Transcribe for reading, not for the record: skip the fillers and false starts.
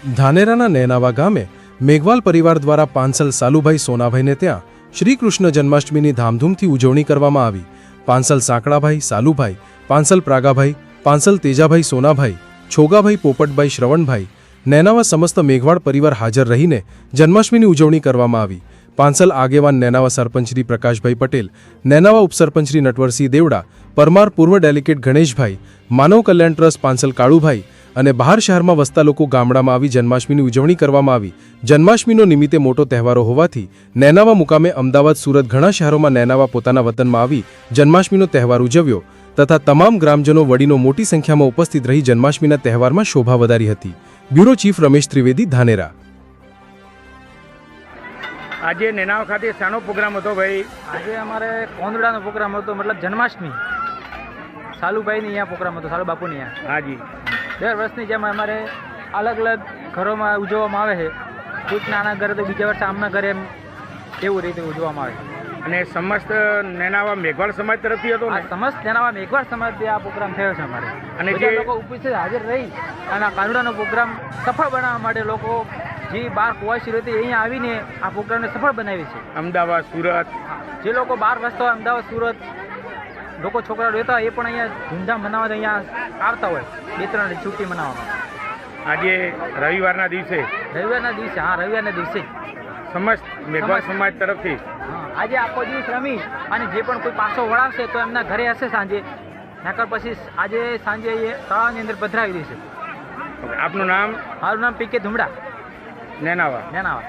ધાનેરાના નેનાવા ગામે મેઘવાલ પરિવાર દ્વારા પાંસલ સાલુભાઈ સોનાભાઈને ત્યાં શ્રી કૃષ્ણ જન્માષ્ટમીની ધામધૂમથી ઉજવણી કરવામાં આવી. પાંસલ સાંકળાભાઈ સાલુભાઈ, પાંસલ પ્રાગાભાઈ, પાંસલ તેજાભાઈ સોનાભાઈ, છોગાભાઈ પોપટભાઈ શ્રવણભાઈ, નેનાવા સમસ્ત મેઘવાળ પરિવાર હાજર રહીને જન્માષ્ટમીની ઉજવણી કરવામાં આવી. પાંસલ આગેવાન નેનાવા સરપંચ શ્રી પ્રકાશભાઈ પટેલ, નેનાવા ઉપસરપંચ શ્રી નટવરસિંહ દેવડા, પરમાર પૂર્વ ડેલિગેટ ગણેશભાઈ, માનવ કલ્યાણ ટ્રસ્ટ પાંસલ કાળુભાઈ અને બહાર શહેરમાં વસતા લોકો ગામડામાં આવી જન્માષ્ટમીની ઉજવણી કરવામાં આવી. જન્માષ્ટમીનો નિમિત્તે મોટો તહેવારો હોવાથી નેનાવા મુકામે અમદાવાદ, સુરત ઘણા શહેરોમાં નેનાવા પોતાના વતનમાં આવી જન્માષ્ટમીનો તહેવાર ઉજવ્યો તથા તમામ ગ્રામજનો વડીનો મોટી સંખ્યામાં ઉપસ્થિત રહી જન્માષ્ટમીના તહેવારમાં શોભા વધારી હતી. Bureau chief Ramesh Trivedi, Dhanera. આજે નેનાવા ખાતે શાનો પ્રોગ્રામ હતો ભાઈ? આજે અમારે કોંદડાનો પ્રોગ્રામ હતો, મતલબ જન્માષ્ટમી. સાલુભાઈની અહીંયા પ્રોગ્રામ હતો, સાલુ બાપુની અહીંયા. હાજી. દર વર્ષની જેમ અમારે અલગ અલગ ઘરોમાં ઉજવવામાં આવે છે. કોઈક નાના ઘરે તો બીજા વર્ષે આમના ઘરે એમ એવું રીતે ઉજવવામાં આવે છે. અને સમસ્ત નેનાવા મેઘવાળ સમાજ તરફથી હતો આ ને? સમસ્ત નેનાવા મેઘવાળ સમાજથી આ પ્રોગ્રામ થયો છે અમારે. અને બધા જે લોકો ઉપસ્થિત હાજર રહી અને આ કાનુડાનો પ્રોગ્રામ સફળ બનાવવા માટે લોકો જે બહાર કુવાસી રહેતી અહીંયા આવીને આ પ્રોગ્રામને સફળ બનાવી છે. અમદાવાદ, સુરત, જે લોકો બહાર વસતા હોય, અમદાવાદ, સુરત લોકો છોકરા રહેતા હોય એ પણ અહીંયા ધૂમધામ મનાવવા અહીંયા આવતા હોય 2-3 છુટ્ટી મનાવવામાં. આજે રવિવારના દિવસે રવિવારના દિવસે, હા રવિવારના દિવસે સમસ્ત મેઘવાળ સમાજ તરફથી હા આજે આખો દિવસ રમી અને જે પણ કોઈ પાછો વળાવશે તો એમના ઘરે હશે સાંજે, નકર પછી આજે સાંજે એ તળાવની અંદર પધરાવી દેશે. આપનું નામ? મારું નામ પીકે ધુમડા, નેનાવા. નેનાવા.